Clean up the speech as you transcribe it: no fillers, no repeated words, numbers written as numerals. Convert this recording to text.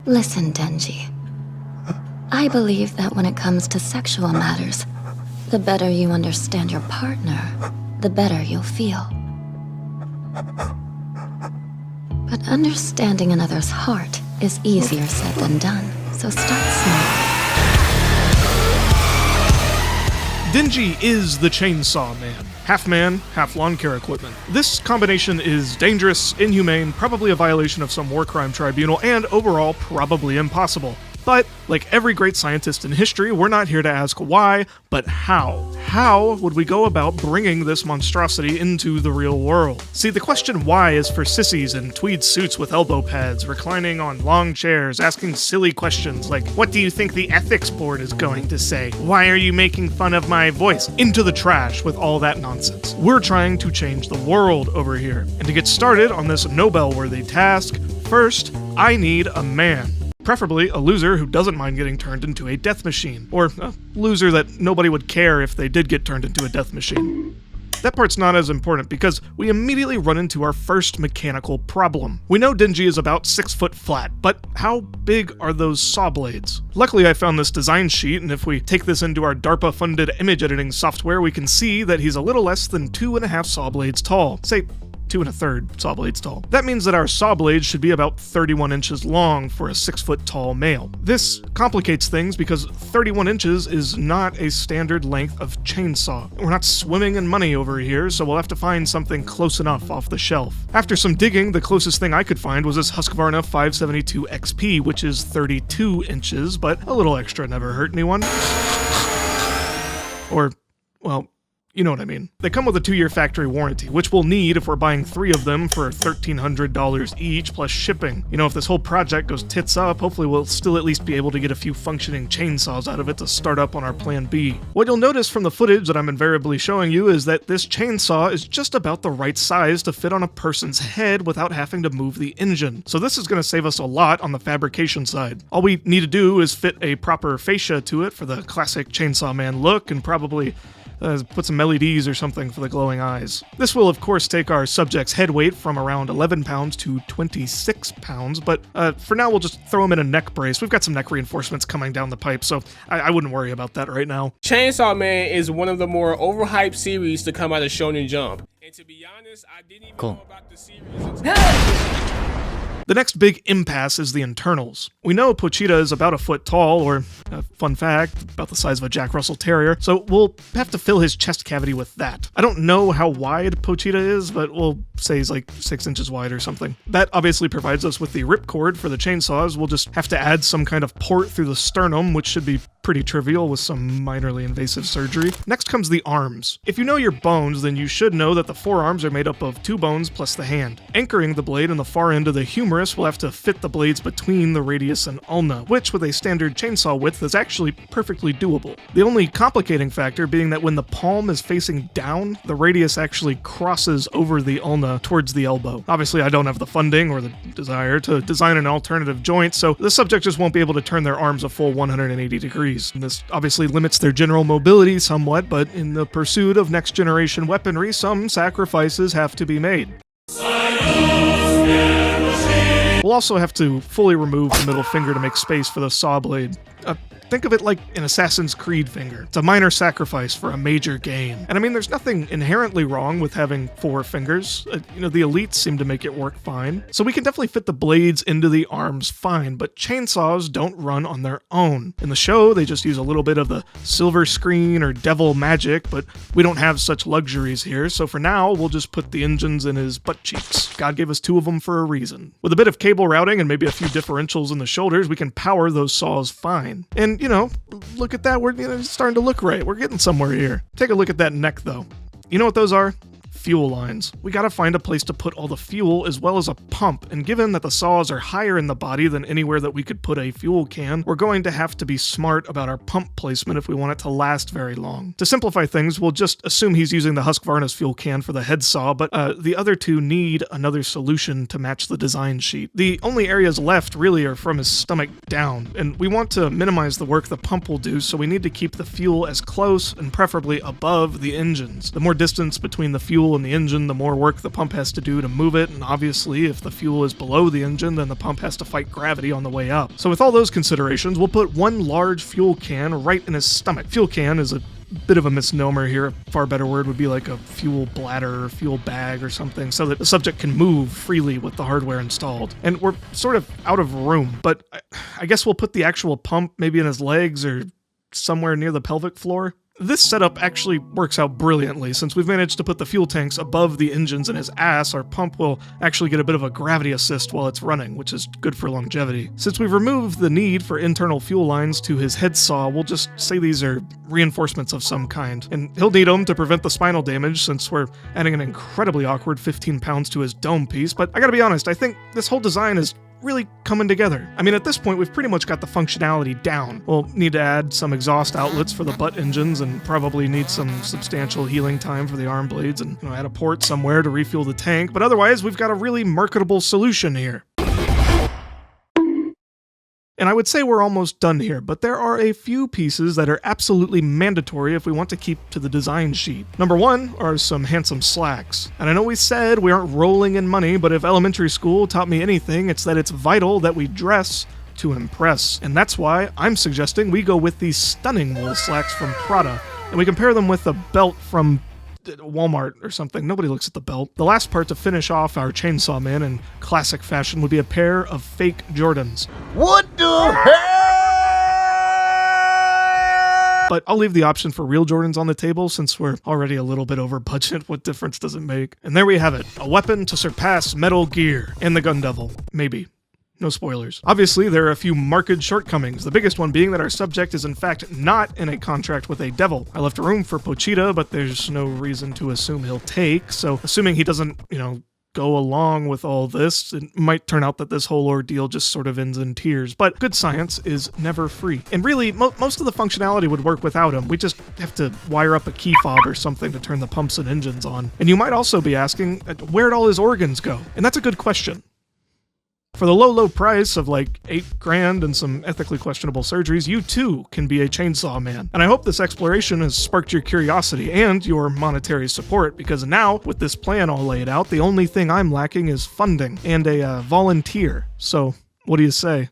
Listen, Denji. I believe that when it comes to sexual matters, the better you understand your partner, the better you'll feel. But understanding another's heart is easier said than done, so start small. Denji is the Chainsaw Man. Half man, half lawn care equipment. This combination is dangerous, inhumane, probably a violation of some war crime tribunal, and overall probably impossible. But, like every great scientist in history, we're not here to ask why, but how. How would we go about bringing this monstrosity into the real world? See, the question why is for sissies in tweed suits with elbow pads, reclining on long chairs, asking silly questions like, what do you think the ethics board is going to say? Why are you making fun of my voice? Into the trash with all that nonsense. We're trying to change the world over here. And to get started on this Nobel-worthy task, first, I need a man. Preferably a loser who doesn't mind getting turned into a death machine, or a loser that nobody would care if they did get turned into a death machine. That part's not as important because we immediately run into our first mechanical problem. We know Denji is about 6 foot flat, but how big are those saw blades? Luckily I found this design sheet, and if we take this into our DARPA-funded image editing software, we can see that he's a little less than 2.5 saw blades tall. Say, 2 1/3 saw blades tall. That means that our saw blades should be about 31 inches long for a 6 foot tall male. This complicates things because 31 inches is not a standard length of chainsaw. We're not swimming in money over here, so we'll have to find something close enough off the shelf. After some digging, the closest thing I could find was this Husqvarna 572 XP, which is 32 inches, but a little extra never hurt anyone. Or, well, you know what I mean. They come with a 2-year factory warranty, which we'll need if we're buying 3 of them for $1,300 each plus shipping. You know, if this whole project goes tits up, hopefully we'll still at least be able to get a few functioning chainsaws out of it to start up on our plan B. What you'll notice from the footage that I'm invariably showing you is that this chainsaw is just about the right size to fit on a person's head without having to move the engine. So this is going to save us a lot on the fabrication side. All we need to do is fit a proper fascia to it for the classic Chainsaw Man look, and probably put some LEDs or something for the glowing eyes. This will of course take our subject's head weight from around 11 pounds to 26 pounds, but for now we'll just throw him in a neck brace. We've got some neck reinforcements coming down the pipe, so I wouldn't worry about that right now. Chainsaw Man is one of the more overhyped series to come out of Shonen Jump. And to be honest, I didn't even know about the series. The next big impasse is the internals. We know Pochita is about 1 foot tall, or, fun fact, about the size of a Jack Russell Terrier, so we'll have to fill his chest cavity with that. I don't know how wide Pochita is, but we'll say he's like 6 inches wide or something. That obviously provides us with the ripcord for the chainsaws. We'll just have to add some kind of port through the sternum, which should be pretty trivial with some minorly invasive surgery. Next comes the arms. If you know your bones, then you should know that the forearms are made up of 2 bones plus the hand. Anchoring the blade in the far end of the humerus will have to fit the blades between the radius and ulna, which with a standard chainsaw width is actually perfectly doable. The only complicating factor being that when the palm is facing down, the radius actually crosses over the ulna towards the elbow. Obviously I don't have the funding or the desire to design an alternative joint, so the subject just won't be able to turn their arms a full 180 degrees. And this obviously limits their general mobility somewhat, but in the pursuit of next generation weaponry, some sacrifices have to be made. We'll also have to fully remove the middle finger to make space for the saw blade. Think of it like an Assassin's Creed finger. It's a minor sacrifice for a major gain. And I mean, there's nothing inherently wrong with having 4 fingers. The elites seem to make it work fine. So we can definitely fit the blades into the arms fine, but chainsaws don't run on their own. In the show, they just use a little bit of the silver screen or devil magic, but we don't have such luxuries here, so for now, we'll just put the engines in his butt cheeks. God gave us 2 of them for a reason. With a bit of cable routing and maybe a few differentials in the shoulders, we can power those saws fine. And look at that, it's starting to look right. We're getting somewhere here. Take a look at that neck, though. You know what those are? Fuel lines. We gotta find a place to put all the fuel as well as a pump, and given that the saws are higher in the body than anywhere that we could put a fuel can, we're going to have to be smart about our pump placement if we want it to last very long. To simplify things, we'll just assume he's using the Husqvarna's fuel can for the head saw, but the other 2 need another solution to match the design sheet. The only areas left really are from his stomach down, and we want to minimize the work the pump will do, so we need to keep the fuel as close and preferably above the engines. The more distance between the fuel fuel in the engine, the more work the pump has to do to move it, and obviously if the fuel is below the engine, then the pump has to fight gravity on the way up. So with all those considerations, we'll put one large fuel can right in his stomach. Fuel can is a bit of a misnomer here. A far better word would be like a fuel bladder or fuel bag or something, so that the subject can move freely with the hardware installed. And we're sort of out of room, but I guess we'll put the actual pump maybe in his legs or somewhere near the pelvic floor. This setup actually works out brilliantly. Since we've managed to put the fuel tanks above the engines in his ass, our pump will actually get a bit of a gravity assist while it's running, which is good for longevity. Since we've removed the need for internal fuel lines to his head saw, we'll just say these are reinforcements of some kind. And he'll need them to prevent the spinal damage, since we're adding an incredibly awkward 15 pounds to his dome piece. But I gotta be honest, I think this whole design is really coming together. I mean, at this point, we've pretty much got the functionality down. We'll need to add some exhaust outlets for the butt engines and probably need some substantial healing time for the arm blades and add a port somewhere to refuel the tank, but otherwise, we've got a really marketable solution here. And I would say we're almost done here, but there are a few pieces that are absolutely mandatory if we want to keep to the design sheet. Number one are some handsome slacks. And I know we said we aren't rolling in money, but if elementary school taught me anything, it's that it's vital that we dress to impress. And that's why I'm suggesting we go with these stunning wool slacks from Prada, and we compare them with a belt from Walmart or something. Nobody looks at the belt. The last part to finish off our Chainsaw Man in classic fashion would be a pair of fake Jordans. What the hell? But I'll leave the option for real Jordans on the table since we're already a little bit over budget. What difference does it make? And there we have it. A weapon to surpass Metal Gear and the Gun Devil. Maybe. No spoilers. Obviously, there are a few marked shortcomings, the biggest one being that our subject is in fact not in a contract with a devil. I left room for Pochita, but there's no reason to assume he'll take, so assuming he doesn't, go along with all this, it might turn out that this whole ordeal just sort of ends in tears. But good science is never free. And really, most of the functionality would work without him. We just have to wire up a key fob or something to turn the pumps and engines on. And you might also be asking, where'd all his organs go? And that's a good question. For the low price of like $8,000 and some ethically questionable surgeries, you too can be a chainsaw man. And I hope this exploration has sparked your curiosity and your monetary support, because now, with this plan all laid out, the only thing I'm lacking is funding and a volunteer. So, what do you say?